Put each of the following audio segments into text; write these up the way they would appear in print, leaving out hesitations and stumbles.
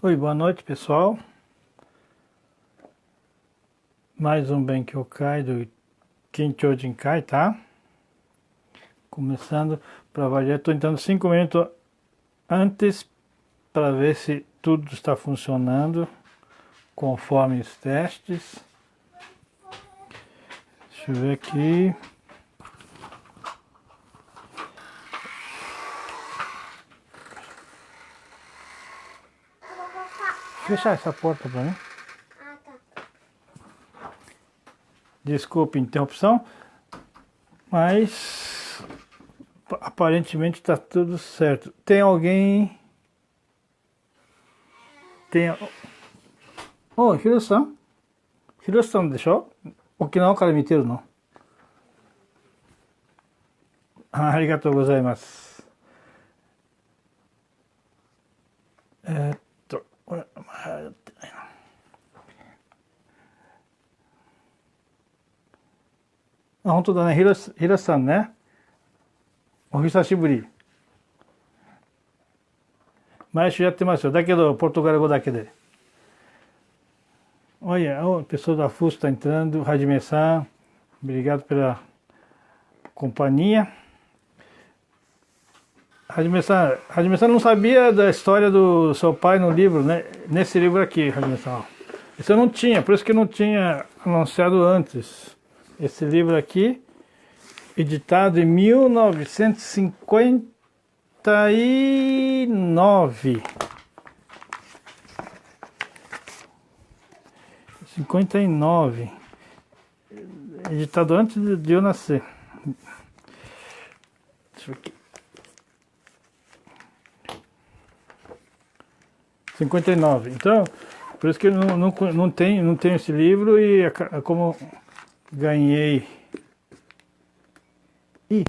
Oi, boa noite pessoal. Mais um Benkyokai do Kincho Jinkai, tá? Começando para variar, estou entrando 5 minutos antes para ver se tudo está funcionando conforme os testes. Deixa eu ver aqui. Fechar essa porta para mim. Desculpe a interrupção, mas aparentemente está tudo certo. Tem alguém... Tem... Oh, Hiro-san? Hiro-san でしょ? 沖縄から見てるの? ありがとうございます。これ、やってないな。あ、本当だね。ひろしさんね。お久しぶり。毎週やってますよ。だけど、ポルトガル語だけで。Olha, a pessoa da FUS está entrando. Hajime-san, obrigado pela companhia. Hajime-san não sabia da história do seu pai no livro, né? Nesse livro aqui, Hajime-san. Isso eu não tinha, por isso que eu não tinha anunciado antes. Esse livro aqui, editado em 1959. 59. Editado antes de eu nascer. Deixa eu ver aqui. 59. Então, por isso que eu não tenho esse livro e como ganhei. Ih.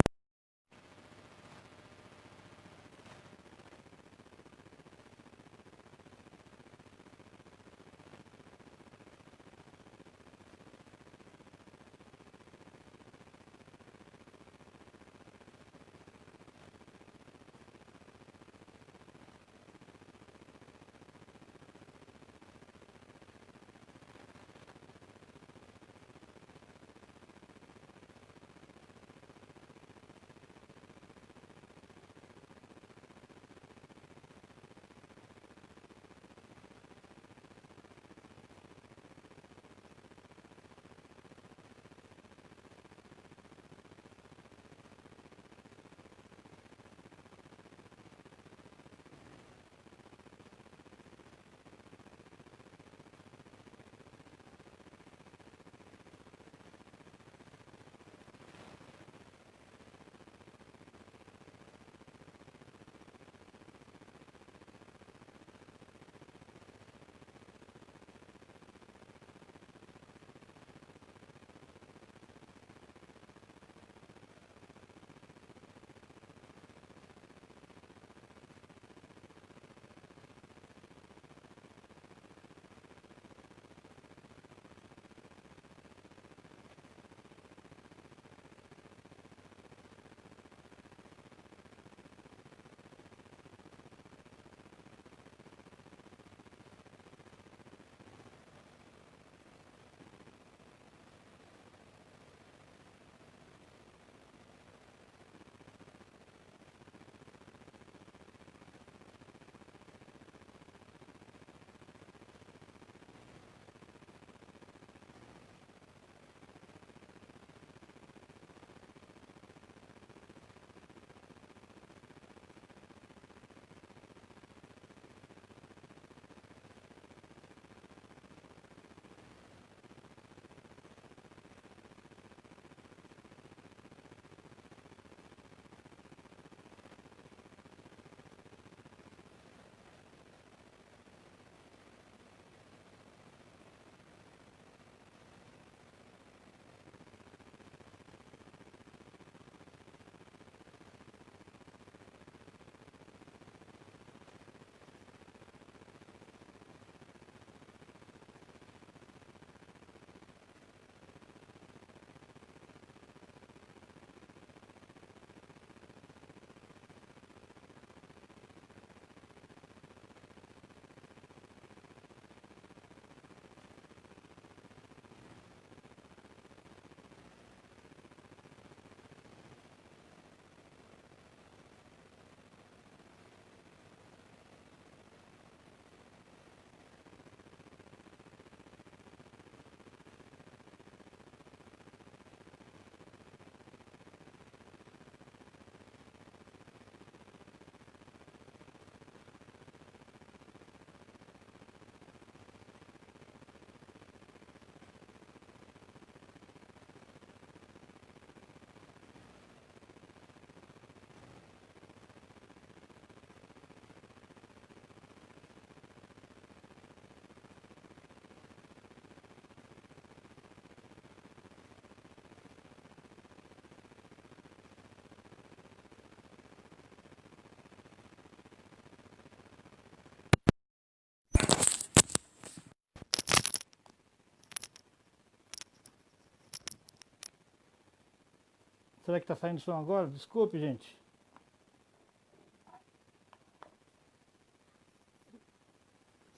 Será que está saindo som agora? Desculpe, gente.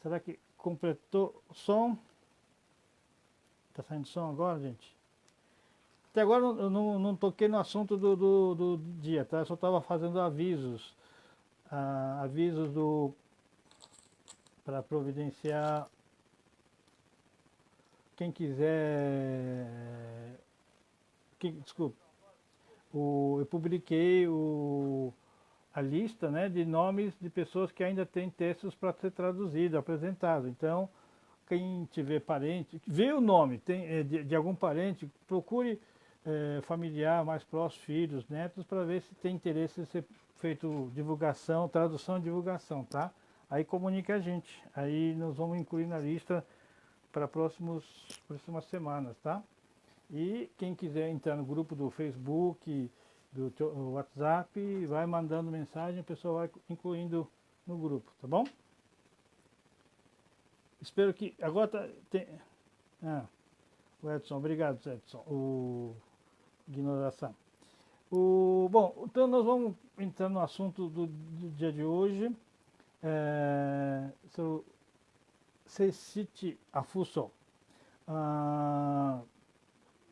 Será que completou o som? Está saindo som agora, gente? Até agora eu não toquei no assunto do dia, tá? Eu só estava fazendo avisos. Avisos para providenciar quem quiser. Desculpa. Eu publiquei a lista, né, de nomes de pessoas que ainda têm textos para ser traduzido, apresentado. Então, quem tiver parente, vê o nome de algum parente, procure familiar mais próximo, filhos, netos, para ver se tem interesse em ser feito divulgação, tradução e divulgação, tá? Aí comunica a gente, aí nós vamos incluir na lista para próximas semanas, tá? E quem quiser entrar no grupo do Facebook, do WhatsApp, vai mandando mensagem, o pessoal vai incluindo no grupo, tá bom? Espero que agora o Edson, obrigado, Edson, o ignoração. Bom, então nós vamos entrar no assunto do dia de hoje. Sobre Seycity Afuso.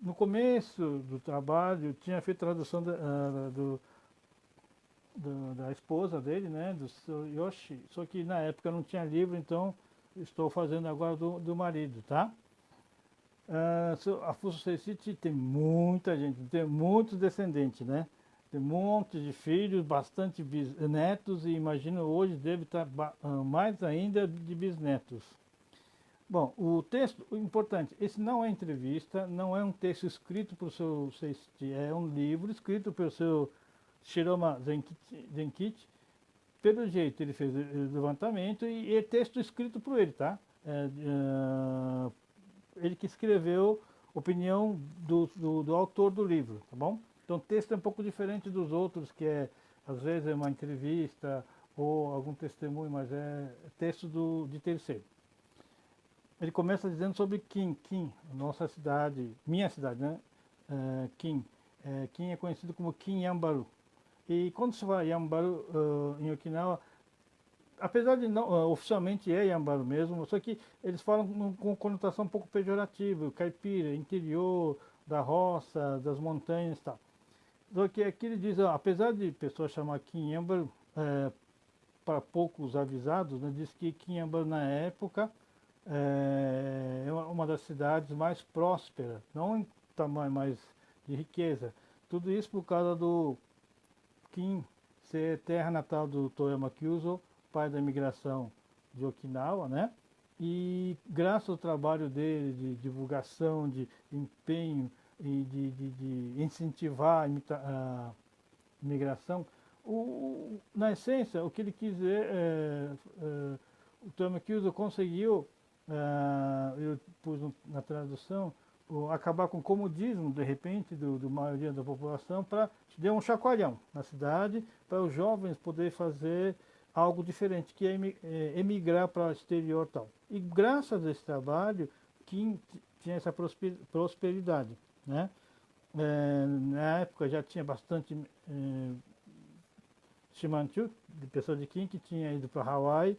No começo do trabalho, eu tinha feito tradução da esposa dele, né, do Sr. Yoshi, só que na época não tinha livro, então estou fazendo agora do marido, tá? A Fuso Seycity tem muita gente, tem muitos descendentes, né? Tem um monte de filhos, bastante netos e imagino hoje deve estar mais ainda de bisnetos. Bom, o texto, o importante, esse não é entrevista, não é um texto escrito por seu Seycity, é um livro escrito pelo seu Shiroma Zenkichi. Pelo jeito ele fez o levantamento e é texto escrito por ele, tá? Ele que escreveu opinião do autor do livro, tá bom? Então o texto é um pouco diferente dos outros, que às vezes é uma entrevista ou algum testemunho, mas é texto de terceiro. Ele começa dizendo sobre Kim, nossa cidade, minha cidade, né? Kim. Kim é conhecido como Kim Yambaru. E quando se fala Yambaru em Okinawa, apesar de não, oficialmente é Yambaru mesmo, só que eles falam com conotação um pouco pejorativa, caipira, interior, da roça, das montanhas e tal. Só que aqui ele diz, apesar de pessoas chamar Kim Yambaru, para poucos avisados, né, diz que Kim Yambaru na época é uma das cidades mais prósperas, não em tamanho, mas de riqueza. Tudo isso por causa do Kim ser terra natal do Toyama Kyuzo, pai da imigração de Okinawa, né? E graças ao trabalho dele de divulgação, de empenho e de incentivar a imigração, na essência, o que ele quis dizer, o Toyama Kyuzo conseguiu, eu pus na tradução, acabar com o comodismo, de repente, do maioria da população, para dar um chacoalhão na cidade, para os jovens poderem fazer algo diferente, que é emigrar para o exterior e tal. E graças a esse trabalho, Kim tinha essa prosperidade, né? Na época já tinha bastante Shimanchu, de pessoas de Kim, que tinha ido para Hawaii,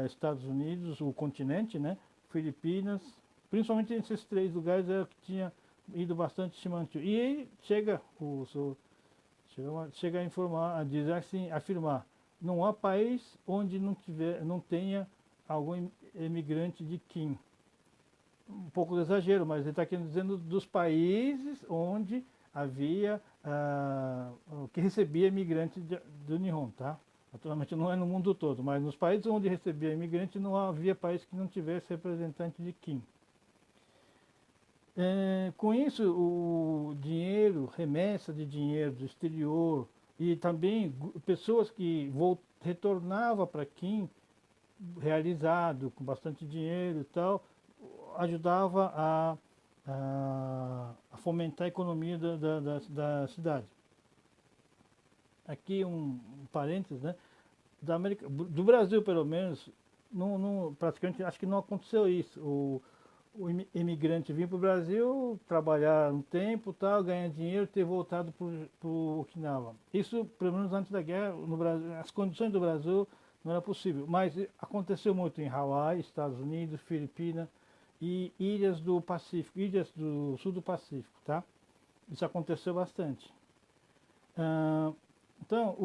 Estados Unidos, o continente, né? Filipinas, principalmente esses três lugares era que tinha ido bastante Shimanchu. E aí chega a informar, a dizer assim, afirmar, não há país onde não tenha algum imigrante de Kim. Um pouco de exagero, mas ele está aqui dizendo dos países onde havia, que recebia imigrante do Nihon, tá? Naturalmente não é no mundo todo, mas nos países onde recebia imigrante não havia país que não tivesse representante de Kim. Com isso, o dinheiro, remessa de dinheiro do exterior e também pessoas que retornavam para Kim realizado, com bastante dinheiro e tal, ajudava a fomentar a economia da cidade. Aqui um parênteses, né? Do Brasil, pelo menos, praticamente acho que não aconteceu isso. o imigrante vir para o Brasil, trabalhar um tempo, tal, ganhar dinheiro, ter voltado para o Okinawa. Isso, pelo menos antes da guerra, no Brasil, as condições do Brasil não era possível. Mas aconteceu muito em Hawaii, Estados Unidos, Filipinas e ilhas do Pacífico, ilhas do sul do Pacífico, tá? Isso aconteceu bastante. Então,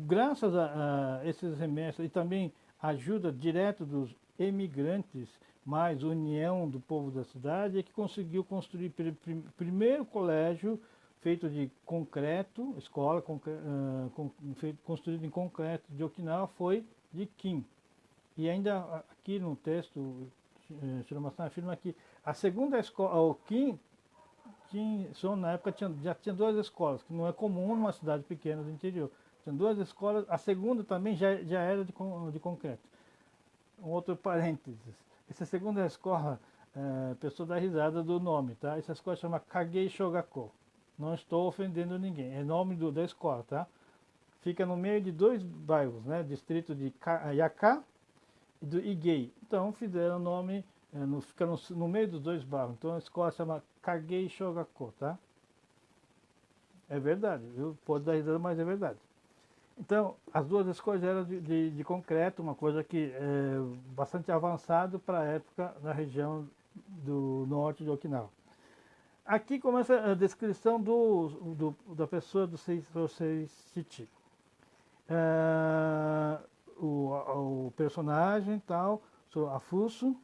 graças a esses remessas e também a ajuda direta dos emigrantes, mais união do povo da cidade, é que conseguiu construir o primeiro colégio feito de concreto, escola construído em concreto de Okinawa, foi de Kim. E ainda aqui no texto, Shiromasa afirma que a segunda escola, o Kim na época já tinha duas escolas, que não é comum numa cidade pequena do interior. Tinha duas escolas, a segunda também já era de concreto. Um outro parênteses, essa segunda escola, a pessoa dá risada do nome, tá? Essa escola chama Kagei Shogako. Não estou ofendendo ninguém, é nome da escola, tá? Fica no meio de dois bairros, né? Distrito de Yaka e do Igei. Então fizeram o nome, fica no meio dos dois bairros. Então a escola chama Kagei Shogako, tá? É verdade, viu? Pode dar risada, mas é verdade. Então, as duas escolas eram de concreto, uma coisa que é bastante avançado para a época na região do norte de Okinawa. Aqui começa a descrição da pessoa do Seisei Shichi. O personagem tal, sou Afuso,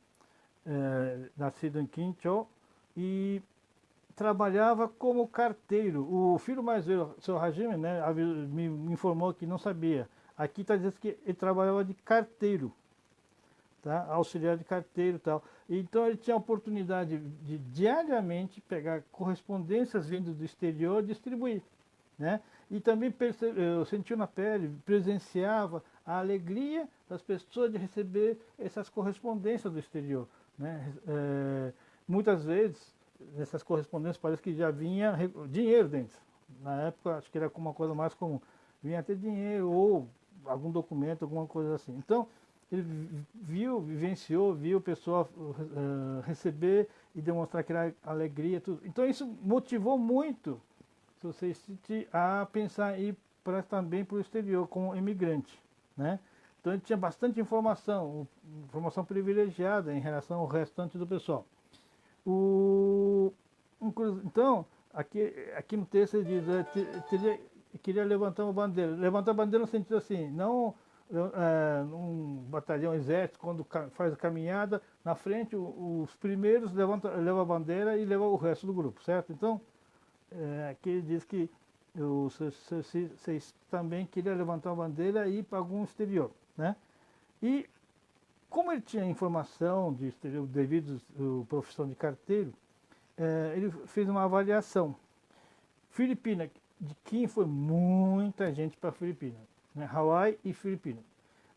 nascido em Kincho, e trabalhava como carteiro. O filho mais velho, seu Hajime, né, me informou que não sabia. Aqui está dizendo que ele trabalhava de carteiro, tá? Auxiliar de carteiro e tal. Então ele tinha a oportunidade de diariamente pegar correspondências vindo do exterior e distribuir, né? E também sentiu na pele, presenciava a alegria das pessoas de receber essas correspondências do exterior, né? Muitas vezes nessas correspondências parece que já vinha dinheiro dentro. Na época acho que era uma coisa mais comum. Vinha até dinheiro ou algum documento, alguma coisa assim. Então ele vivenciou, viu o pessoal receber e demonstrar que era alegria, tudo. Então isso motivou muito você a pensar em ir também para o exterior como imigrante, né? Então ele tinha bastante informação privilegiada em relação ao restante do pessoal. Então, aqui no texto ele diz, queria levantar uma bandeira. Levantar a bandeira no sentido assim, não um batalhão exército, quando faz a caminhada, na frente os primeiros levam a bandeira e levam o resto do grupo, certo? Então, aqui ele diz que vocês também queriam levantar a bandeira e ir para algum exterior, né? E como ele tinha informação de exterior devido à profissão de carteiro, ele fez uma avaliação. Filipina, de quem foi muita gente para a Filipina, né? Hawaii e Filipina.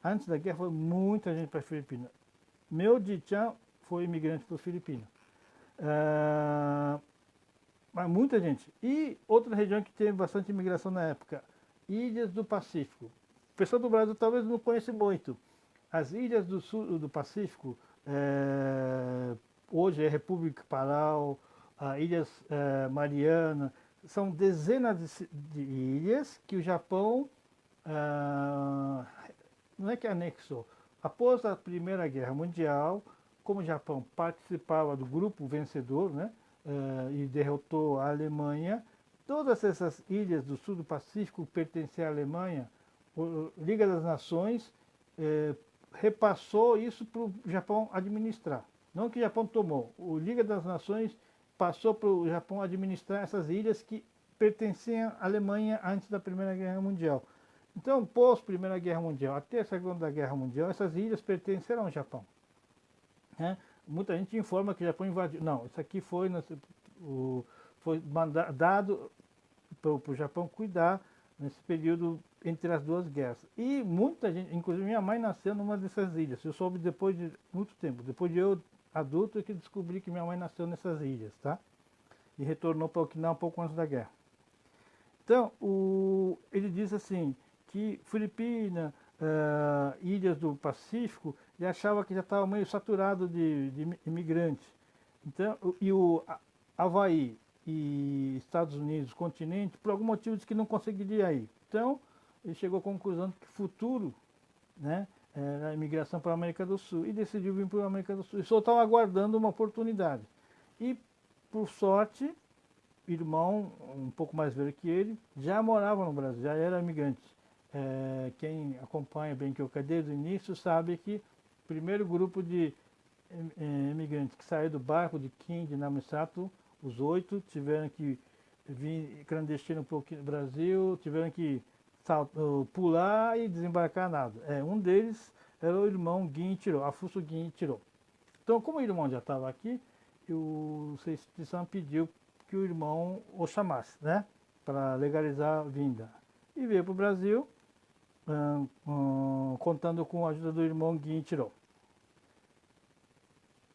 Antes da guerra foi muita gente para a Filipina. Meu Di-chan foi imigrante para a Filipina. Mas muita gente. E outra região que teve bastante imigração na época, Ilhas do Pacífico. O pessoal do Brasil talvez não conheça muito. As ilhas do sul do Pacífico, hoje é República Palau, Ilhas Mariana, são dezenas de ilhas que o Japão não é que anexou. Após a Primeira Guerra Mundial, como o Japão participava do grupo vencedor, né, e derrotou a Alemanha, todas essas ilhas do sul do Pacífico pertenciam à Alemanha. A Liga das Nações repassou isso para o Japão administrar. Não que o Japão tomou, o Liga das Nações passou para o Japão administrar essas ilhas que pertenciam à Alemanha antes da Primeira Guerra Mundial. Então, pós Primeira Guerra Mundial até a Segunda Guerra Mundial, essas ilhas pertenceram ao Japão, né? Muita gente informa que o Japão invadiu. Não, isso aqui foi dado para o Japão cuidar nesse período entre as duas guerras. E muita gente, inclusive minha mãe nasceu numa dessas ilhas. Eu soube depois de muito tempo, depois de eu adulto, é que descobri que minha mãe nasceu nessas ilhas, tá? E retornou para Okinawa um pouco antes da guerra. Então, ele diz assim, que Filipinas, ilhas do Pacífico, ele achava que já estava meio saturado de imigrantes. Então, e o Havaí e Estados Unidos, continente, por algum motivo disse que não conseguiria ir. Então, ele chegou à conclusão que o futuro, né, era a imigração para a América do Sul e decidiu vir para a América do Sul. E só estava aguardando uma oportunidade. E, por sorte, irmão, um pouco mais velho que ele, já morava no Brasil, já era imigrante. Quem acompanha bem que eu desde o início sabe que o primeiro grupo de imigrantes que saiu do barco de Kim, de Namisato, os 8 tiveram que vir clandestino para o Brasil, tiveram que pular e desembarcar nada. Um deles era o irmão Guinchiro, Afuso Guinchiro. Então, como o irmão já estava aqui, o Seiichi-san pediu que o irmão o chamasse, né, para legalizar a vinda. E veio para o Brasil, contando com a ajuda do irmão Guinchiro.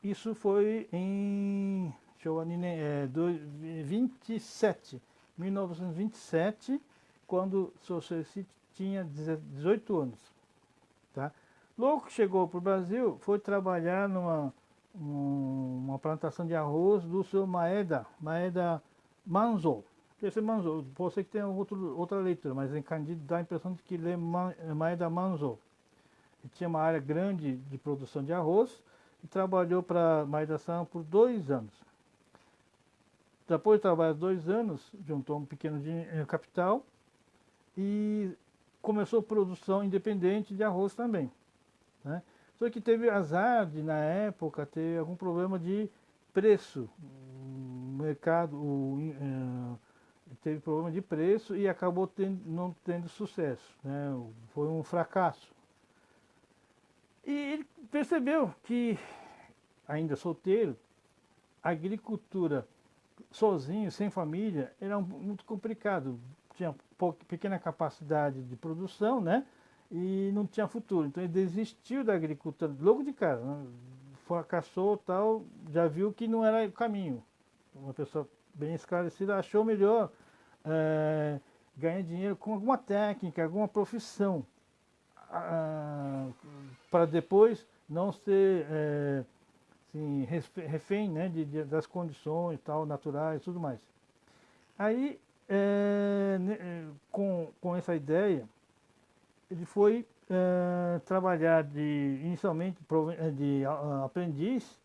Isso foi em 1927, quando o Seiichi tinha 18 anos. Tá? Logo que chegou para o Brasil, foi trabalhar numa plantação de arroz do seu Maeda Manzo. Esse Manzo, pode ser que tenha outra leitura, mas em Candido dá a impressão de que lê Maeda Manzo. Ele tinha uma área grande de produção de arroz e trabalhou para Maeda-san por 2 anos. Depois de trabalhar 2 anos, juntou um pequeno capital e começou a produção independente de arroz também. Né? Só que teve azar de, na época, ter algum problema de preço. O mercado teve problema de preço e acabou não tendo sucesso. Né? Foi um fracasso. E ele percebeu que, ainda solteiro, a agricultura sozinho, sem família, era muito complicado. Tinha pequena capacidade de produção, né? E não tinha futuro. Então ele desistiu da agricultura logo de cara. Né? Fracassou tal, já viu que não era o caminho. Uma pessoa bem esclarecida achou melhor ganhar dinheiro com alguma técnica, alguma profissão. Para depois não ser assim, refém, né, das condições tal, naturais e tudo mais. Aí, com essa ideia, ele foi trabalhar inicialmente de aprendiz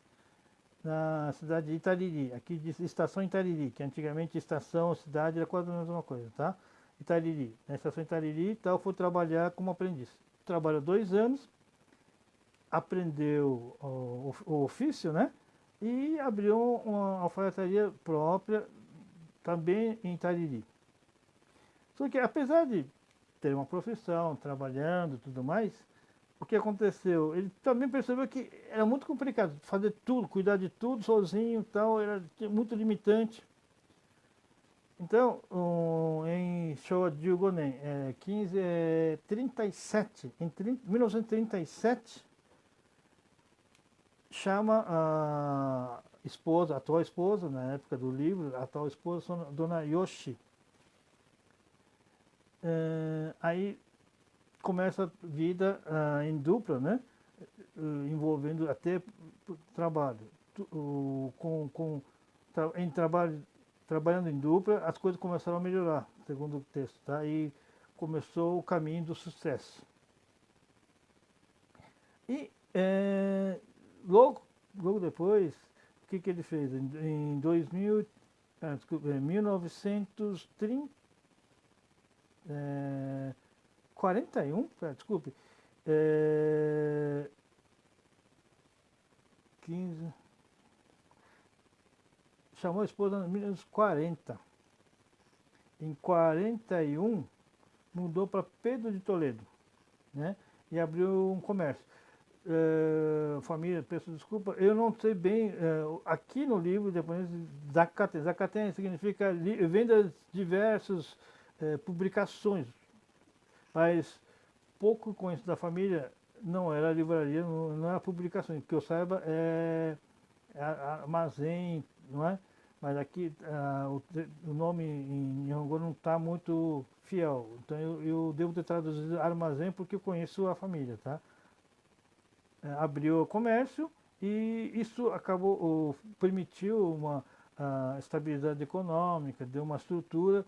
na cidade de Itariri, aqui de estação Itariri, que antigamente estação, cidade era quase a mesma coisa, tá? Itariri, na estação Itariri e tal, foi trabalhar como aprendiz. Trabalhou 2 anos, aprendeu o ofício, né? E abriu uma alfaiataria própria também em Itariri. Só que apesar de ter uma profissão, trabalhando e tudo mais, o que aconteceu? Ele também percebeu que era muito complicado fazer tudo, cuidar de tudo sozinho e tal, era muito limitante. Então, em Showa Jugonen, 1537, em 1937, chama a esposa, a atual esposa, na época do livro, a atual esposa, Dona Yoshi. Aí começa a vida em dupla, né? Envolvendo até trabalho. Trabalhando em dupla, as coisas começaram a melhorar, segundo o texto. Tá? E começou o caminho do sucesso. E logo depois, o que ele fez? Em 1941, desculpe, 15, chamou a esposa em 1940. Em 41, mudou para Pedro de Toledo, né? E abriu um comércio. Família, peço desculpa, eu não sei bem, aqui no livro japonês, Zakaten, Zakaten significa venda de diversas publicações, mas pouco conheço da família, não era livraria, não era publicação, que eu saiba é armazém, não é? Mas aqui o nome em Nihongo não está muito fiel, então eu devo ter traduzido armazém porque eu conheço a família, tá? Abriu o comércio E isso acabou, permitiu uma estabilidade econômica, deu uma estrutura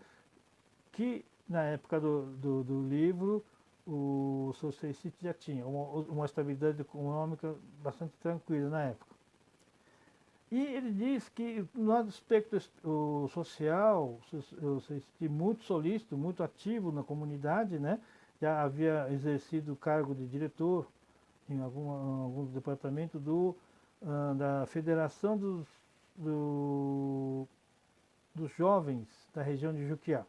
que na época do livro o Social City já tinha uma estabilidade econômica bastante tranquila na época. E ele diz que no aspecto social, o Social City muito solícito, muito ativo na comunidade, né? Já havia exercido o cargo de diretor em algum departamento da Federação dos Jovens da região de Juquiá.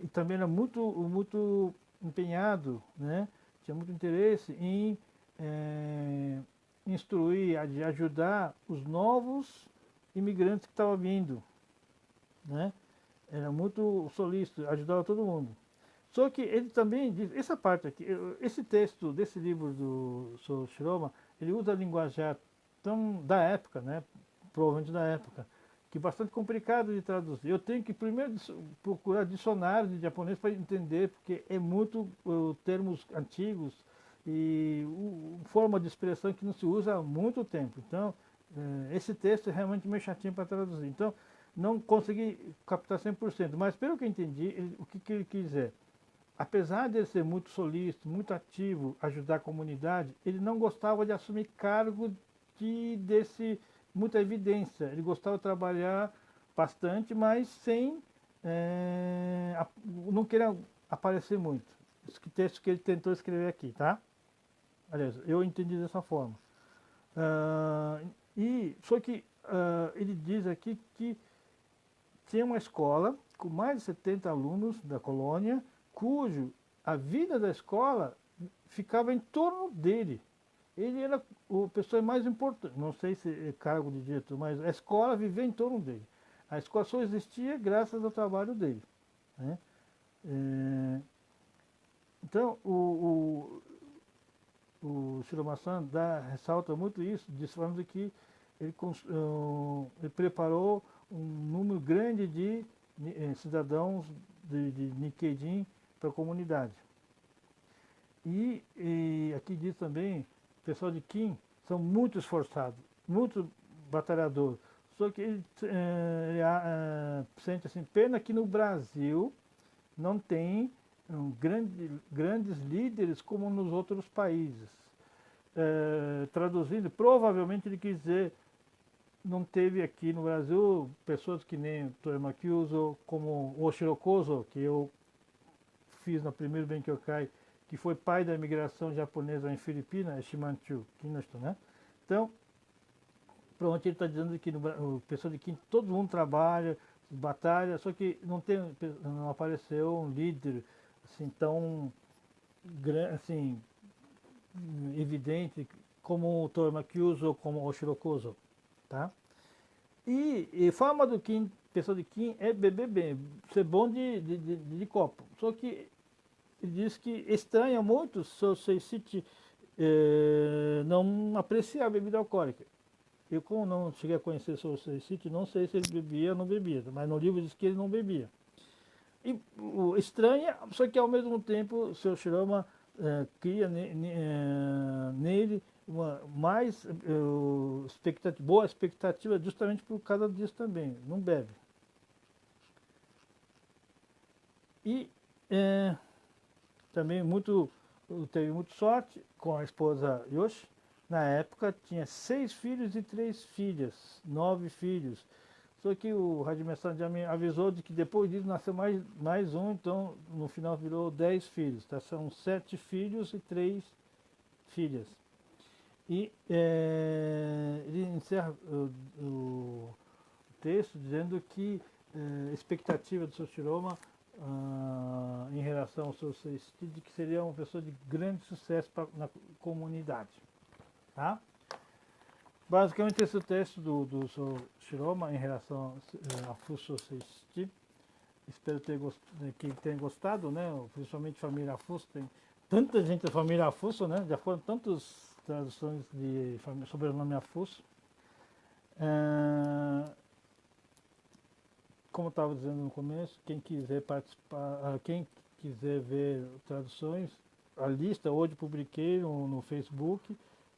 E também era muito empenhado, né? Tinha muito interesse em instruir, ajudar os novos imigrantes que estavam vindo, né? Era muito solícito, ajudava todo mundo. Só que ele também diz, essa parte aqui, esse texto desse livro do Sr. Shiroma, ele usa a linguajar tão da época, né? Provavelmente da época, que é bastante complicado de traduzir. Eu tenho que primeiro procurar dicionários de japonês para entender, porque é muito termos antigos e forma de expressão que não se usa há muito tempo. Então, esse texto é realmente meio chatinho para traduzir. Então, não consegui captar 100%, mas pelo que eu entendi, o que ele quis dizer? Apesar de ele ser muito solícito, muito ativo, ajudar a comunidade, ele não gostava de assumir cargo desse muita evidência. Ele gostava de trabalhar bastante, mas sem não queria aparecer muito. Esse texto que ele tentou escrever aqui, tá? Aliás, eu entendi dessa forma. Só que ele diz aqui que tinha uma escola com mais de 70 alunos da colônia, cujo a vida da escola ficava em torno dele. Ele era a pessoa mais importante, não sei se é cargo de diretor, mas a escola vivia em torno dele. A escola só existia graças ao trabalho dele, né? Então, o Shiroma-san ressalta muito isso, falando que ele preparou um número grande de cidadãos de Nikkei para a comunidade. E aqui diz também, o pessoal de Kim são muito esforçados, muito batalhadores. Só que ele sente assim, pena que no Brasil não tem grandes líderes como nos outros países. Traduzindo, provavelmente ele quis dizer, não teve aqui no Brasil pessoas que nem o Toyama Kyuzo, como o Oshirokozo, que eu fiz no primeiro Benkyokai, que foi pai da imigração japonesa em Filipinas, Shimanchu, Kinoshito, né? Então, provavelmente ele está dizendo que o pessoal de Kim, todo mundo trabalha, batalha, só que não apareceu um líder assim tão assim, evidente como o Toyama Kyuzo, como o Oshirokozo, tá? E fama do Kim, pessoa de Kim, é beber bem, ser bom de copo. Só que ele diz que estranha muito se o Seishichi não apreciar a bebida alcoólica. Eu, como não cheguei a conhecer o Seishichi, não sei se ele bebia ou não bebia, mas no livro diz que ele não bebia. E estranha, só que ao mesmo tempo o Sr. Shiroma cria nele uma boa expectativa justamente por causa disso também, não bebe. E também teve muito sorte com a esposa Yoshi. Na época tinha 6 filhos e 3 filhas, 9 filhos. Só que o Hajime-san já me avisou de que depois disso nasceu mais um, então no final virou 10 filhos. Tá? São 7 filhos e 3 filhas. E ele encerra o texto dizendo que a expectativa do Sr. Shiroma em relação ao seu suicídio, de que seria uma pessoa de grande sucesso na comunidade. Tá? Basicamente esse é o texto do Sr. Shiroma em relação a Fuso Seishichi. Espero que tenha gostado, né? Principalmente família Fuso. Tem tanta gente da família Fuso, né? Já foram tantas traduções de sobrenome Afuso. Como eu estava dizendo no começo, quem quiser participar, quem quiser ver traduções, a lista hoje publiquei no Facebook,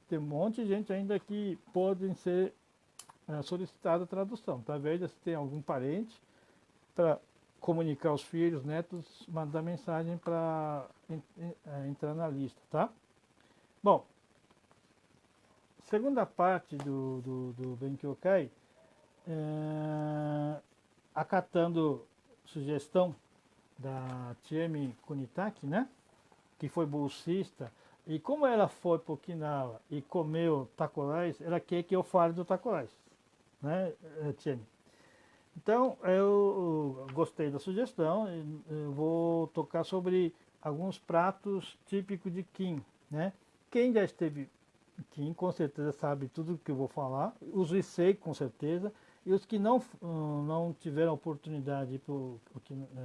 tem um monte de gente ainda que podem ser solicitada a tradução. Talvez se tem algum parente para comunicar aos filhos, netos, mandar mensagem para entrar na lista, tá? Bom, segunda parte do Benkyokai, acatando sugestão da Chiemi Kunitaki, né? Que foi bolsista, e como ela foi para Okinawa e comeu taco-rice, ela quer que eu fale do taco-rice, né, Tiene? Então, eu gostei da sugestão, eu vou tocar sobre alguns pratos típicos de Kim, né? Quem já esteve em Kim, com certeza sabe tudo que eu vou falar, os Issei, com certeza, e os que não tiveram oportunidade de ir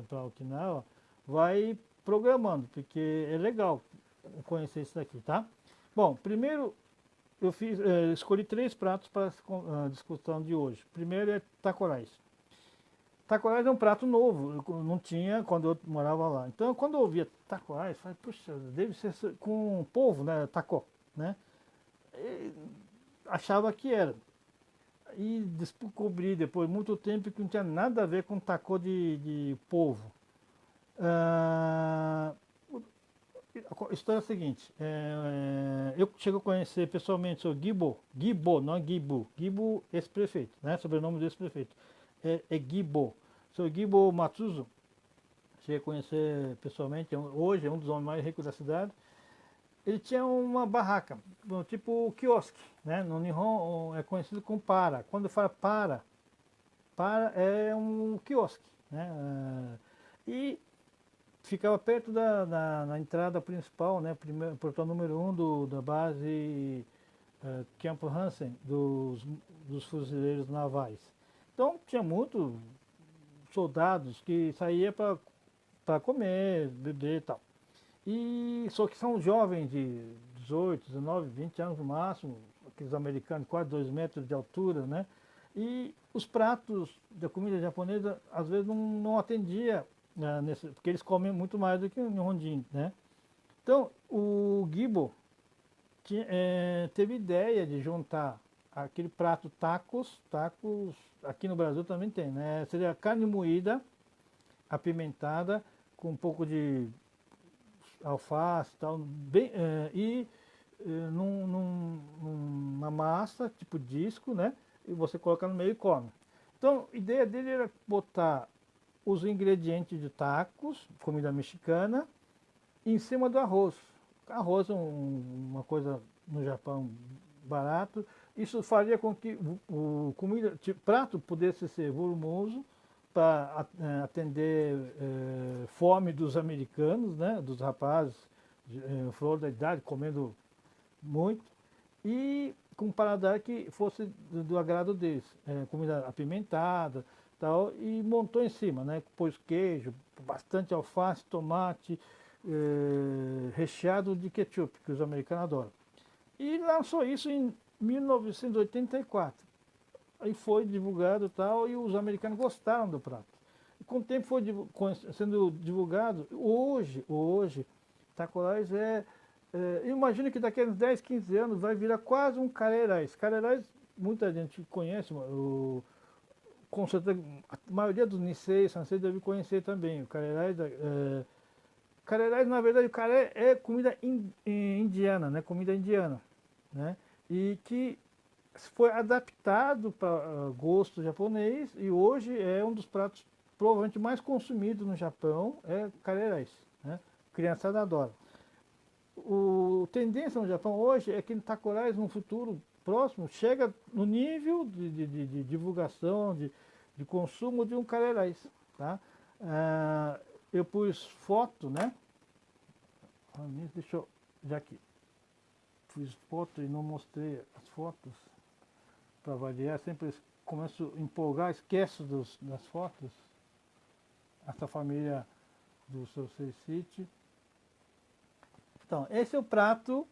para Okinawa, vai programando, porque é legal conhecer isso daqui, tá? Bom, primeiro escolhi três pratos para a discussão de hoje. Primeiro é taco-rice. Taco-rice é um prato novo, eu não tinha quando eu morava lá. Então, quando eu ouvia taco-rice, eu falei, puxa, deve ser com polvo, né, taco, né? E achava que era. E descobri depois muito tempo que não tinha nada a ver com taco de polvo. Ah, a história é a seguinte, eu chego a conhecer pessoalmente o Gibo, não é Gibu, Gibu ex-prefeito, né, sobrenome do ex-prefeito, é Gibo. Sou Gibo Matsuzo, cheguei a conhecer pessoalmente, hoje é um dos homens mais ricos da cidade. Ele tinha uma barraca, tipo quiosque, né, no Nihon é conhecido como para. Quando fala para é um quiosque, né, e ficava perto na entrada principal, né, portão número 1 da base Camp Hansen, dos fuzileiros navais. Então tinha muitos soldados que saíam para comer, beber e tal. E só que são jovens de 18, 19, 20 anos no máximo, aqueles americanos quase 2 metros de altura, né? E os pratos da comida japonesa às vezes não atendia, porque eles comem muito mais do que o Nihonjin, né? Então o Gibo teve ideia de juntar aquele prato tacos aqui no Brasil também tem, né? Seria carne moída, apimentada, com um pouco de alface e tal, numa massa, tipo disco, né? E você coloca no meio e come. Então, a ideia dele era botar os ingredientes de tacos, comida mexicana, em cima do arroz. Arroz é uma coisa no Japão barato. Isso faria com que prato pudesse ser volumoso para atender fome dos americanos, né, dos rapazes flor da idade, comendo muito, e com um paladar que fosse do agrado deles, comida apimentada, tal, e montou em cima, né, pôs queijo, bastante alface, tomate, recheado de ketchup, que os americanos adoram. E lançou isso em 1984. Aí foi divulgado e tal, e os americanos gostaram do prato. E com o tempo foi sendo divulgado, hoje taco-rice eu imagino que daqui a uns 10, 15 anos vai virar quase um carê-rice. Carê-rice, muita gente conhece, com certeza, a maioria dos Nisei, Sansei deve conhecer também. O carê-rice, carê-rice, na verdade, o carê é comida indiana, né? Comida indiana, né? E que foi adaptado para gosto japonês e hoje é um dos pratos provavelmente mais consumidos no Japão, é carê-rice, né? Criançada adora. O tendência no Japão hoje é que o taco-rice no futuro próximo chega no nível de divulgação, de consumo de um carê-rice, tá? Eu pus foto, né? Deixa eu, já que fiz foto e não mostrei as fotos, para variar, sempre começo a empolgar, esqueço das fotos. Essa família do Sosei City. Então, esse é o prato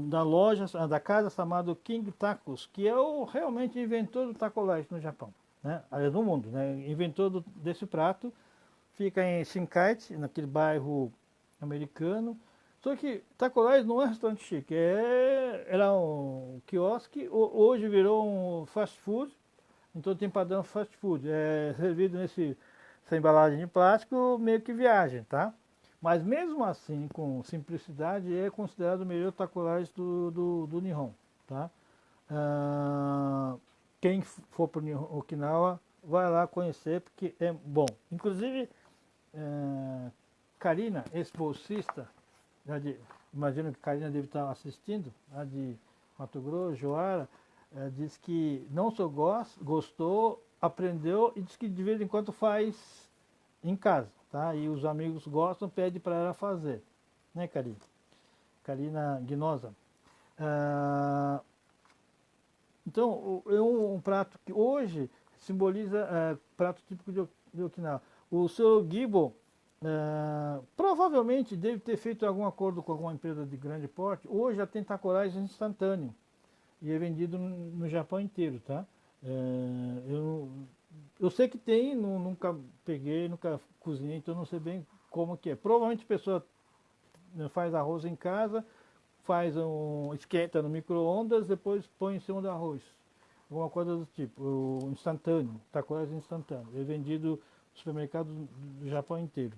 da loja, da casa chamada King Tacos, que é o realmente inventor do taco-rice no Japão, né? Aliás, no mundo, né? Inventor desse prato, fica em Shinkaichi, naquele bairro americano, Só que Tacolás não é restaurante chique, era um quiosque, hoje virou um fast food, então tem padrão fast food, é servido essa embalagem de plástico, meio que viagem, tá? Mas mesmo assim, com simplicidade, é considerado o melhor Tacolás do Nihon, tá? Ah, quem for para Okinawa, vai lá conhecer, porque é bom. Inclusive, Karina, ex-bolsista, imagino que Karina deve estar assistindo, lá de Mato Grosso, Joara, diz que não só gostou, aprendeu e diz que de vez em quando faz em casa, tá? E os amigos gostam, pede para ela fazer, né, Karina? Karina Guinosa. Então, é um prato que hoje simboliza prato típico de Okinawa. O seu Gibo provavelmente deve ter feito algum acordo com alguma empresa de grande porte. Hoje já tem tacorais instantâneo e é vendido no Japão inteiro, tá? Eu sei que tem, nunca peguei, nunca cozinhei, então não sei bem como que é. Provavelmente a pessoa faz arroz em casa, esquenta no micro-ondas, depois põe em cima do arroz. Alguma coisa do tipo, o instantâneo, takoyaki instantâneo. É vendido no supermercado do Japão inteiro.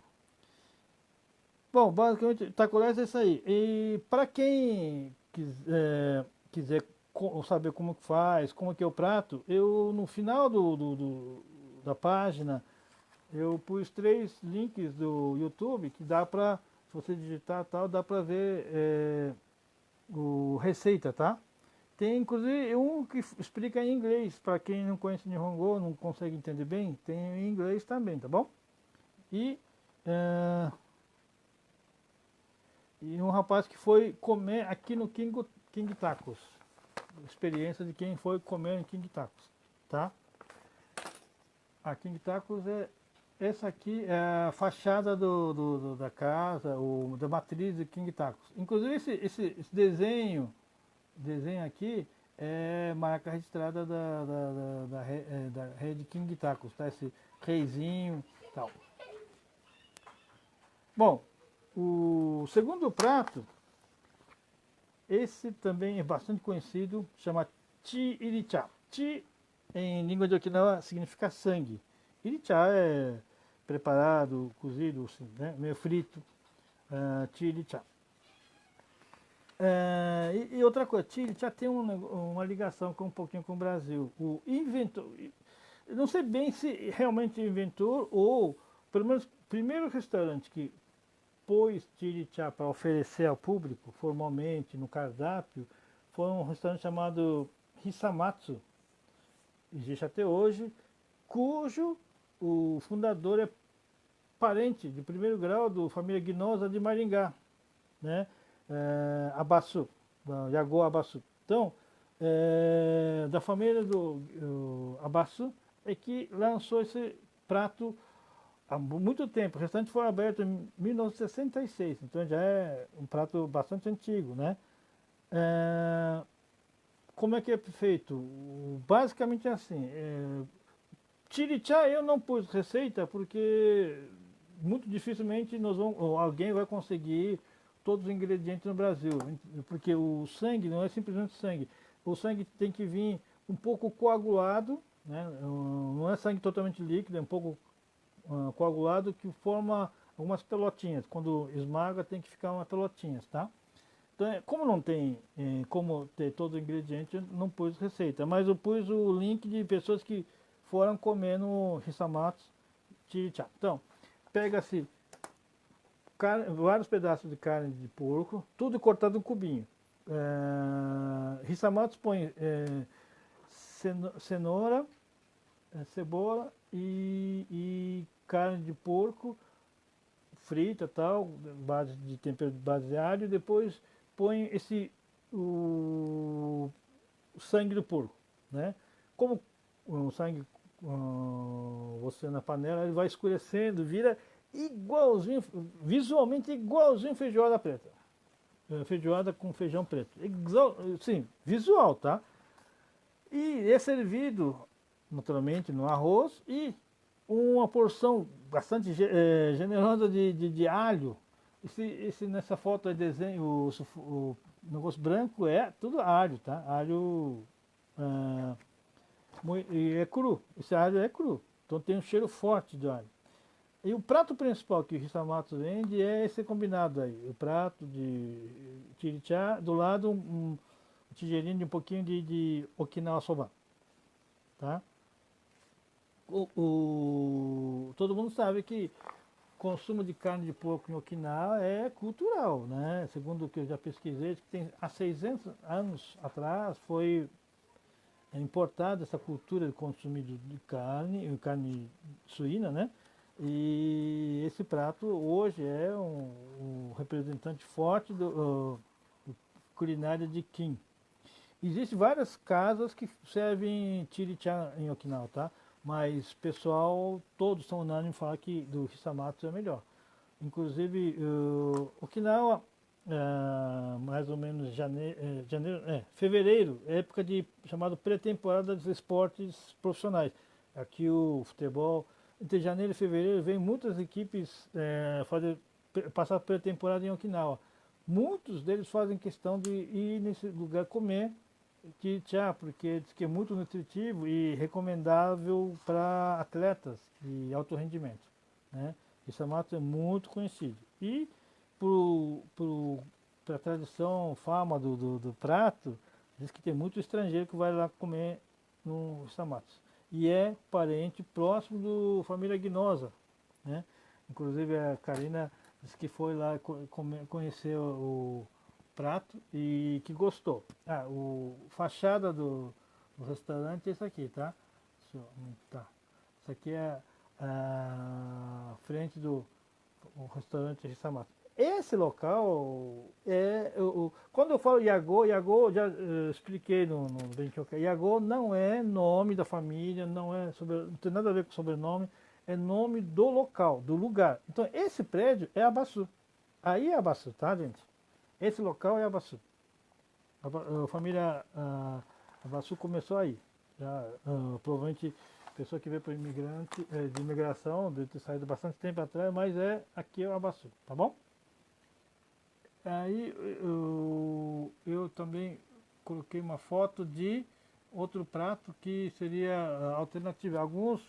Bom, basicamente, takoyaki é isso aí. E para quem quiser saber como que faz, como que é o prato, eu no final da página, eu pus 3 links do YouTube que dá para, se você digitar tal, dá para ver o receita, tá? Tem inclusive um que explica em inglês, para quem não conhece Nihongo, não consegue entender bem, tem em inglês também, tá bom? E, e um rapaz que foi comer aqui no King Tacos. Experiência de quem foi comer em King Tacos, tá? A King Tacos essa aqui é a fachada da casa, da matriz de King Tacos. Inclusive esse desenho aqui é marca registrada da rede King Tacos, tá? Esse reizinho e tal. Bom, o segundo prato, esse também é bastante conhecido, chama Chi Iricha. Chi, em língua de Okinawa, significa sangue. Iricha é preparado, cozido, assim, né? Meio frito. Chi Iricha. E outra coisa, Chile já tem uma ligação um pouquinho com o Brasil. O inventor, eu não sei bem se realmente inventor ou, pelo menos, o primeiro restaurante que pôs Chile para oferecer ao público, formalmente, no cardápio, foi um restaurante chamado Hisamatsu, existe até hoje, cujo o fundador é parente de primeiro grau da família Guinosa de Maringá, né? Abasu, Yagô Abasu. Então, da família do Abasu é que lançou esse prato há muito tempo. O restaurante foi aberto em 1966, então já é um prato bastante antigo, né? Como é que é feito? Basicamente é assim. Chirichá eu não pus receita porque muito dificilmente alguém vai conseguir todos os ingredientes no Brasil, porque o sangue não é simplesmente sangue. O sangue tem que vir um pouco coagulado, né? Não é sangue totalmente líquido, é um pouco coagulado que forma algumas pelotinhas. Quando esmaga tem que ficar umas pelotinhas, tá? Então, como não tem como ter todo o ingrediente, eu não pus receita, mas eu pus o link de pessoas que foram comer no Hisamatsu Chirichá. Então, pega-se vários pedaços de carne de porco, tudo cortado em cubinho. Hisamatsu põe cenoura, cebola e carne de porco frita, tal, base de tempero baseado, e depois põe o sangue do porco, né? Como o sangue você na panela, ele vai escurecendo, vira igualzinho, visualmente igualzinho feijoada preta. Feijoada com feijão preto. Sim, visual, tá? E é servido, naturalmente, no arroz e uma porção bastante generosa de alho Nessa foto é desenho, o negócio branco é tudo alho, tá? Alho e é cru. Esse alho é cru. Então tem um cheiro forte de alho. E o prato principal que o Hisamatsu vende é esse combinado aí. O prato de chirichá, do lado um tigelinho de um pouquinho de Okinawa soba, tá? Todo mundo sabe que o consumo de carne de porco em Okinawa é cultural, né? Segundo o que eu já pesquisei, que tem há 600 anos atrás foi importada essa cultura de consumo de carne suína, né? E esse prato hoje é um representante forte do culinária de Kim. Existem várias casas que servem chirichá em Okinawa, tá? Mas pessoal, todos são unânimes em falar que do Hisamatsu é melhor. Inclusive, Okinawa, mais ou menos fevereiro, época de chamado pré-temporada dos esportes profissionais. Aqui o futebol, entre janeiro e fevereiro, vem muitas equipes passar pré-temporada em Okinawa. Muitos deles fazem questão de ir nesse lugar comer chá, porque diz que é muito nutritivo e recomendável para atletas de alto rendimento, né? Esse mato é muito conhecido. E para a tradição, fama do prato, diz que tem muito estrangeiro que vai lá comer no Isamatsu. E é parente próximo do família Gnosa, né? Inclusive a Karina disse que foi lá conhecer o prato e que gostou. O fachada do restaurante é esse aqui, tá? Tá. Isso aqui é a frente do restaurante Risamato. Esse local quando eu falo Yago, já expliquei no Benchoka. Yago não é nome da família, não tem nada a ver com sobrenome, é nome do local, do lugar. Então esse prédio é Abaçu. Aí é Abaçu, tá, gente? Esse local é Abaçu. A família Abaçu começou aí. Já, provavelmente pessoa que veio para imigrante, de imigração, deve ter saído bastante tempo atrás, mas aqui é o Abaçu, tá bom? Aí eu também coloquei uma foto de outro prato que seria alternativo. Alguns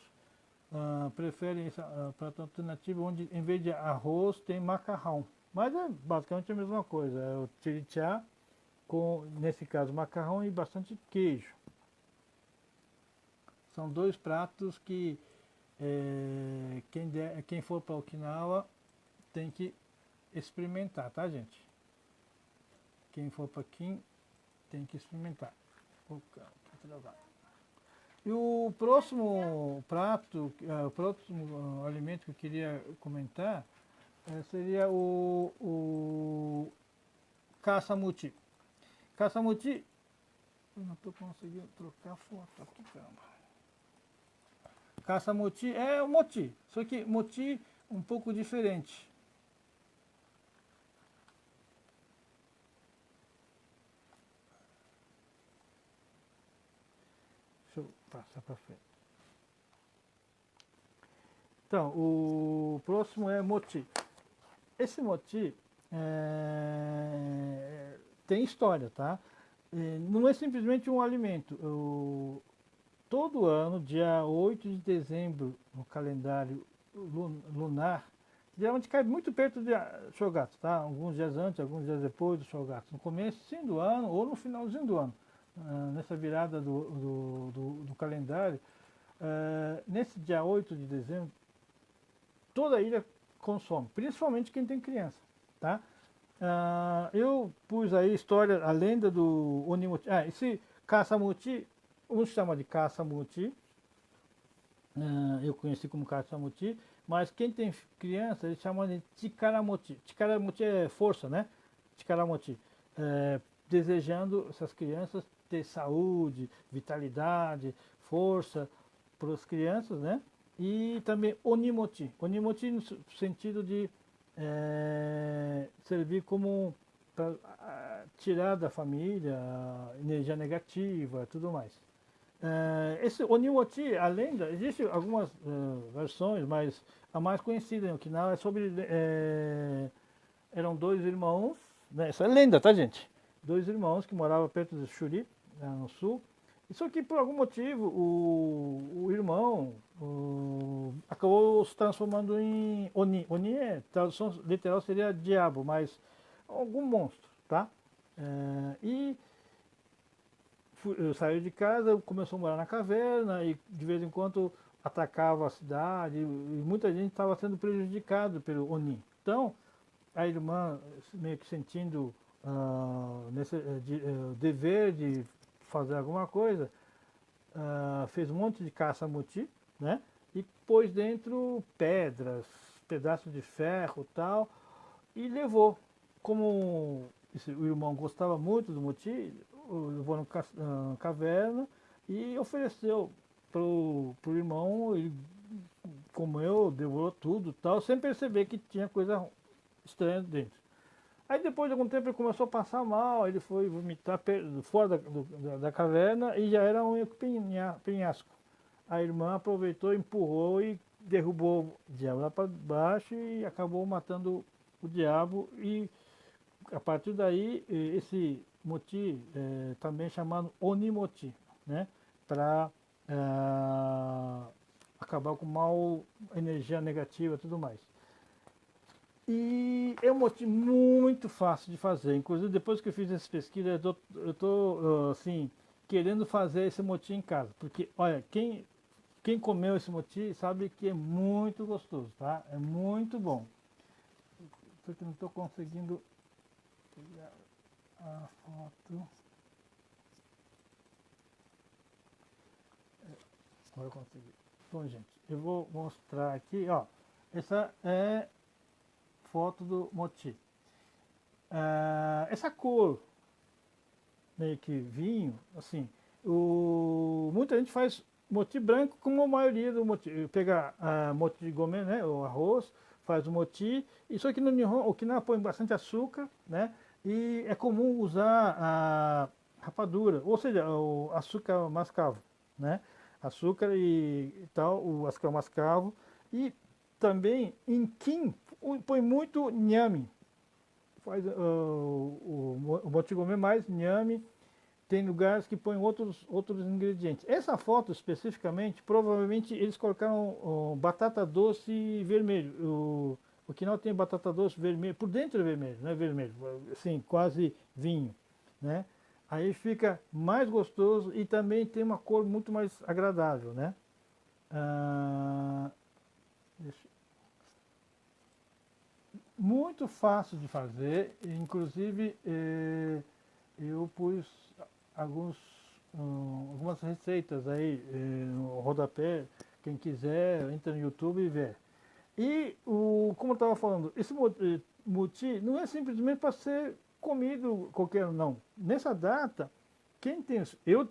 preferem esse prato alternativo onde em vez de arroz tem macarrão. Mas é basicamente a mesma coisa, é o chirichá com, nesse caso, macarrão e bastante queijo. São dois pratos que quem for para Okinawa tem que experimentar, tá, gente? Quem for para Kim tem que experimentar. E o próximo prato, o próximo alimento que eu queria comentar seria o caçamuti. Caçamuti, eu não estou conseguindo trocar a foto aqui, caramba. Caça-moti é o moti, só que moti um pouco diferente. Deixa eu passar para frente. Então, o próximo é moti. Esse moti tem história, tá? Não é simplesmente um alimento. Todo ano, dia 8 de dezembro, no calendário lunar, geralmente cai muito perto de Shogatsu, tá? Alguns dias antes, alguns dias depois do Shogatsu. No começo do ano ou no finalzinho do ano. Nessa virada do calendário, nesse dia 8 de dezembro, toda a ilha consome, principalmente quem tem criança, tá? Eu pus aí a história, a lenda do Onimoti. Esse Kasamuchi, uns chamam de Kasamuchi, eu conheci como Kasamuchi, mas quem tem criança, eles chamam de Chikaramochi. Chikaramochi é força, né? Chikaramochi. Desejando essas crianças ter saúde, vitalidade, força para as crianças, né? E também Onimochi. Onimochi no sentido de servir como para tirar da família energia negativa, tudo mais. Esse Onimochi, a lenda, existem algumas versões, mas a mais conhecida em Okinawa é sobre eram dois irmãos, né? Isso é lenda, tá, gente? Dois irmãos que moravam perto de Shuri, no sul. Isso aqui, por algum motivo, o irmão acabou se transformando em Oni. Oni, tradução literal seria diabo, mas algum monstro, tá? E saiu de casa, começou a morar na caverna e de vez em quando atacava a cidade e muita gente estava sendo prejudicado pelo Oni. Então, a irmã, meio que sentindo o dever de fazer alguma coisa, fez um monte de caça-muti, né? E pôs dentro pedras, pedaços de ferro e tal, e levou. Como o irmão gostava muito do muti, levou na caverna e ofereceu pro irmão, ele comeu, devorou tudo tal, sem perceber que tinha coisa estranha dentro. Aí depois de algum tempo ele começou a passar mal, ele foi vomitar fora da caverna e já era um penhasco. A irmã aproveitou, empurrou e derrubou o diabo lá para baixo e acabou matando o diabo. E a partir daí esse moti também chamado Onimoti, né? Para acabar com mal, energia negativa e tudo mais. E é um motim muito fácil de fazer. Inclusive, depois que eu fiz essa pesquisa, eu tô assim, querendo fazer esse motim em casa. Porque, olha, quem comeu esse motim sabe que é muito gostoso, tá? É muito bom. Porque não estou conseguindo pegar a foto. Agora eu consegui. Bom, gente, eu vou mostrar aqui, ó. Essa é foto do moti. Essa cor meio que vinho, assim, muita gente faz moti branco como a maioria do moti. Pega moti de gomen, né, o arroz, faz o moti. Isso aqui no Nihon, Okinawa põe bastante açúcar, né, e é comum usar a rapadura, ou seja, o açúcar mascavo, né, açúcar e tal, o açúcar mascavo. E também em kin põe muito nhame, faz o motigome mais nhame. Tem lugares que põem outros ingredientes. Essa foto especificamente, provavelmente eles colocaram batata doce vermelho. O Okinawa tem batata doce vermelho, por dentro é vermelho, não é vermelho, assim, quase vinho, né? Aí fica mais gostoso e também tem uma cor muito mais agradável, né? Muito fácil de fazer, inclusive eu pus algumas receitas aí no rodapé, quem quiser entra no YouTube e vê. E como eu estava falando, esse muti não é simplesmente para ser comido qualquer um, não. Nessa data, quem tem. Eu,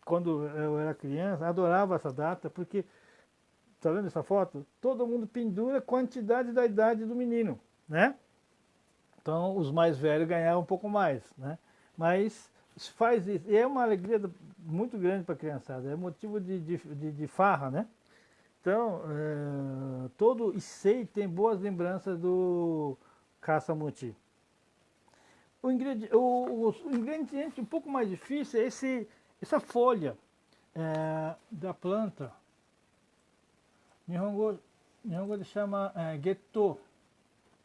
quando eu era criança, adorava essa data, porque, tá vendo essa foto? Todo mundo pendura a quantidade da idade do menino, né? Então os mais velhos ganhavam um pouco mais, né? Mas faz isso, e é uma alegria muito grande para a criançada, é motivo de farra, né? Então, todo Issei tem boas lembranças do caça-muti. O ingrediente um pouco mais difícil é essa folha da planta. Nihongo ele chama Getto,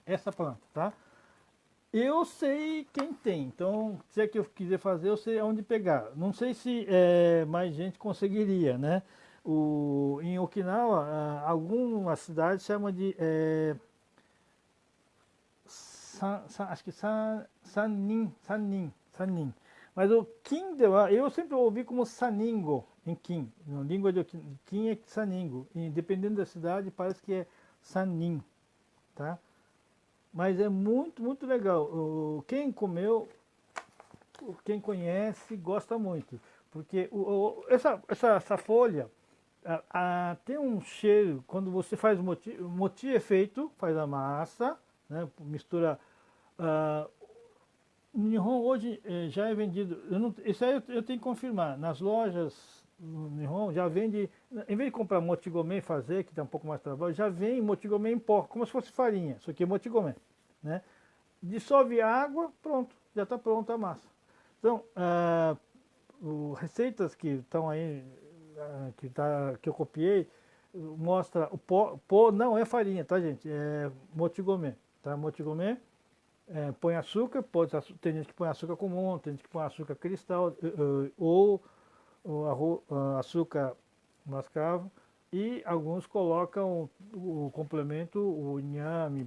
essa planta, tá? Eu sei quem tem, então se é que eu quiser fazer, eu sei onde pegar. Não sei se mais gente conseguiria, né? Em Okinawa, algumas cidades chamam de acho que Sannin. Mas o Kin eu sempre ouvi como Saningo em Kin. Na língua de Kin é Saningo. E dependendo da cidade, parece que é Sannin, tá? Mas é muito, muito legal. Quem comeu, quem conhece, gosta muito. Porque essa folha tem um cheiro, quando você faz o moti é feito, faz a massa, né, mistura. No Nihon hoje já é vendido, isso aí eu tenho que confirmar, nas lojas no Nihon já vende, em vez de comprar motigomê e fazer, que dá um pouco mais de trabalho, já vem motigomê em pó, como se fosse farinha, isso aqui é motigomê, né? dissolve água, pronto, já está pronta a massa. Então, receitas que estão aí, que eu copiei, mostra o pó não é farinha, tá gente? É motigomê, tá? Motigomê, põe açúcar, tem gente que põe açúcar comum, tem gente que põe açúcar cristal, ou açúcar mascavo, e alguns colocam o complemento, o inhame,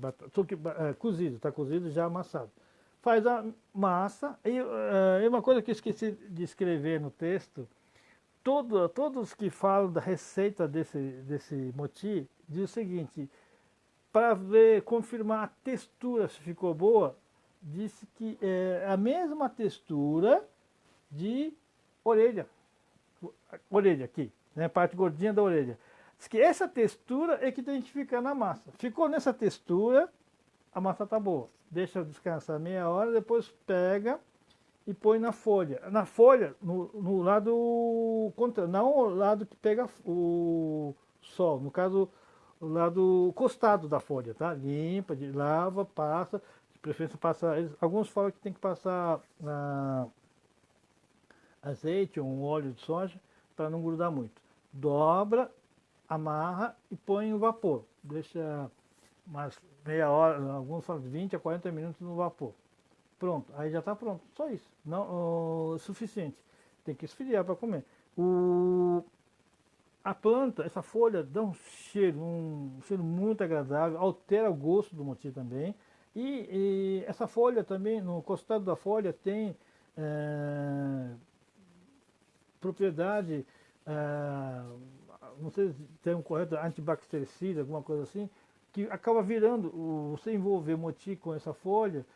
cozido, está cozido já amassado. Faz a massa, e uma coisa que eu esqueci de escrever no texto, todos que falam da receita desse moti, diz o seguinte, para ver, confirmar a textura se ficou boa, disse que é a mesma textura de orelha aqui, né, parte gordinha da orelha. Diz que essa textura é que tem que ficar na massa. Ficou nessa textura, a massa tá boa. Deixa descansar meia hora, depois pega e põe na folha. Na folha, no lado contrário, não o lado que pega o sol, no caso, o lado costado da folha, tá? Limpa, lava, passa, de preferência passa, alguns falam que tem que passar azeite ou um óleo de soja para não grudar muito. Dobra, amarra e põe no vapor. Deixa umas meia hora, alguns falam 20 a 40 minutos no vapor. Pronto, aí já está pronto, só isso, não suficiente. Tem que esfriar para comer. A planta, essa folha dá um cheiro muito agradável, altera o gosto do moti também. E essa folha também, no costado da folha tem propriedade, não sei se tem um correto, antibactericida, alguma coisa assim, que acaba virando, você envolver moti com essa folha,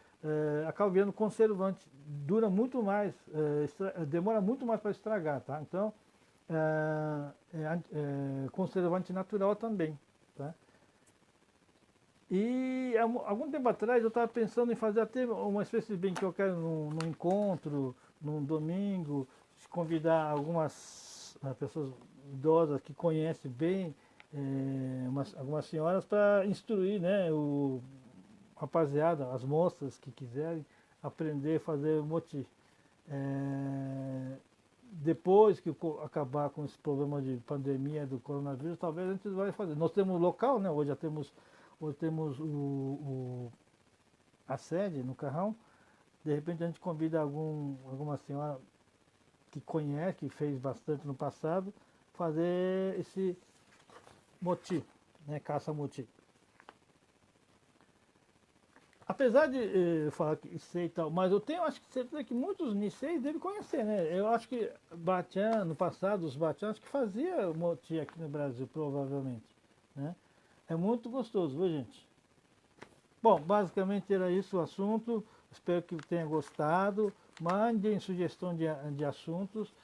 acaba virando conservante, dura muito mais, demora muito mais para estragar, tá? Então, conservante natural também, tá? E algum tempo atrás eu estava pensando em fazer até uma espécie de bem que eu quero num encontro, num domingo, convidar algumas pessoas idosas que conhecem bem, algumas senhoras, para instruir, né, rapaziada, as moças que quiserem aprender a fazer moti. Depois que acabar com esse problema de pandemia do coronavírus, talvez a gente vai fazer. Nós temos local, né? Hoje temos a sede no Carrão. De repente a gente convida alguma senhora que conhece, que fez bastante no passado, fazer esse moti, né? Caça moti. Apesar de falar que sei e tal, mas eu tenho acho que certeza que muitos niseis devem conhecer, né? Eu acho que Batian, no passado, os Batians que fazia moti aqui no Brasil, provavelmente, né? É muito gostoso, viu gente? Bom, basicamente era isso o assunto. Espero que tenha gostado. Mandem sugestão de assuntos.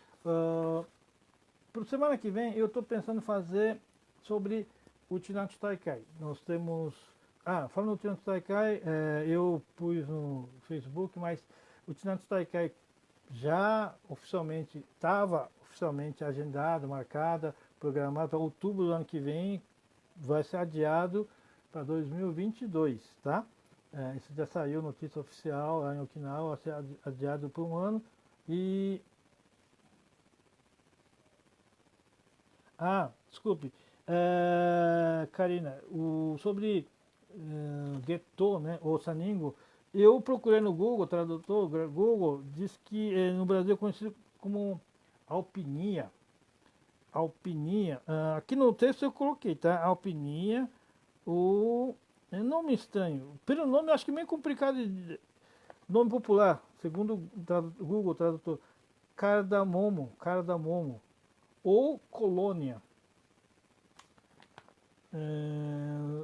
Para semana que vem eu estou pensando em fazer sobre o Chinatsu Taikai. Nós temos... falando do Chinatsu Taikai, eu pus no Facebook, mas o Chinatsu Taikai já estava oficialmente agendado, marcada, programado para outubro do ano que vem, vai ser adiado para 2022, tá? Isso já saiu notícia oficial lá em Okinawa, vai ser adiado por um ano. E... desculpe, Karina, sobre Geto, né, ou Saningo, eu procurei no Google, tradutor Google, diz que no Brasil é conhecido como alpinia. Alpinia, aqui no texto eu coloquei, tá? Alpinia, é nome estranho, pelo nome eu acho que meio complicado, nome popular, segundo o Google Tradutor, cardamomo, ou colônia.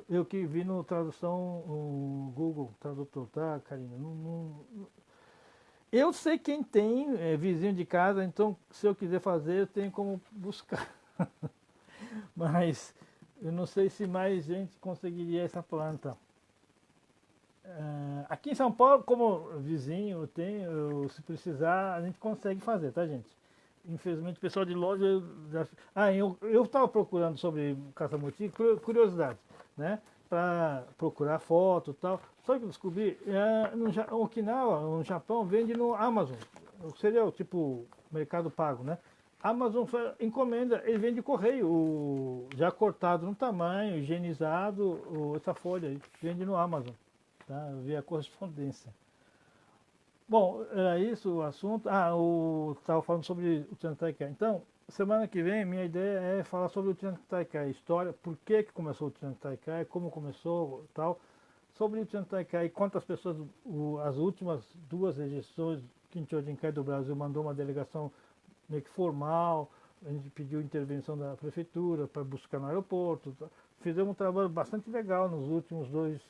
Eu que vi no tradução, o Google Tradutor, tá, Karina? Eu sei quem tem, vizinho de casa, então se eu quiser fazer, eu tenho como buscar. Mas eu não sei se mais gente conseguiria essa planta. Aqui em São Paulo, como vizinho, se precisar, a gente consegue fazer, tá, gente? Infelizmente o pessoal de loja eu estava procurando sobre caça-moti, curiosidade, né? para procurar foto e tal. Só que eu descobri, no Okinawa, no Japão, vende no Amazon. Seria o tipo Mercado Pago, né? Amazon encomenda, ele vende correio, já cortado no tamanho, higienizado, essa folha aí, vende no Amazon, tá? Via correspondência. Bom, era isso o assunto. Estava falando sobre o Tian Taikai. Então, semana que vem, minha ideia é falar sobre o Tian Taikai, história, por que que começou o Tian Taikai, como começou tal. Sobre o Tian Taikai, quantas pessoas, as últimas duas rejeições, Kincho Jinkai do Brasil mandou uma delegação meio que formal, a gente pediu intervenção da prefeitura para buscar no aeroporto. Fizemos um trabalho bastante legal nos últimos dois,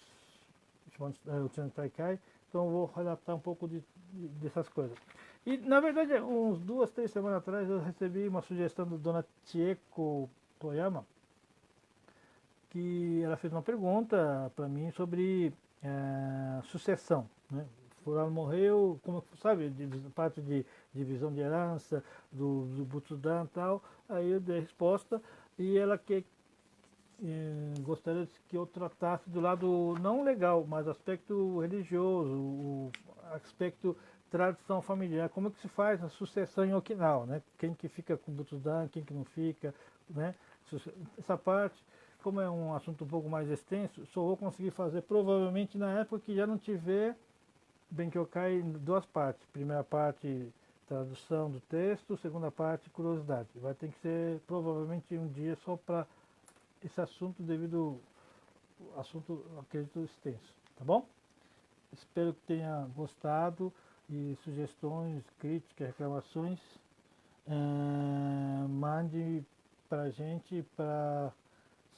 o Tian Taikai, então eu vou relatar um pouco dessas coisas. E na verdade, uns 2, 3 semanas atrás eu recebi uma sugestão da dona Chieko Toyama, que ela fez uma pergunta para mim sobre sucessão, né? Fulano morreu, como sabe, parte de divisão de herança, do Butsudan e tal, aí eu dei a resposta e ela gostaria que eu tratasse do lado não legal, mas aspecto religioso, o aspecto tradição familiar, como é que se faz a sucessão em Okinawa, né? Quem que fica com o Butsudan, quem que não fica, né? Essa parte, como é um assunto um pouco mais extenso, só vou conseguir fazer provavelmente na época que já não tiver Benkyokai em duas partes. Primeira parte, tradução do texto, segunda parte, curiosidade. Vai ter que ser provavelmente um dia só para esse assunto, devido ao assunto, acredito, extenso. Tá bom? Espero que tenha gostado e sugestões, críticas, reclamações, mande para a gente para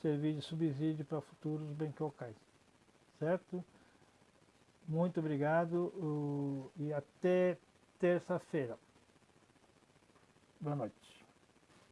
servir de subsídio para futuros Benkyokais. Certo? Muito obrigado e até terça-feira. Boa noite.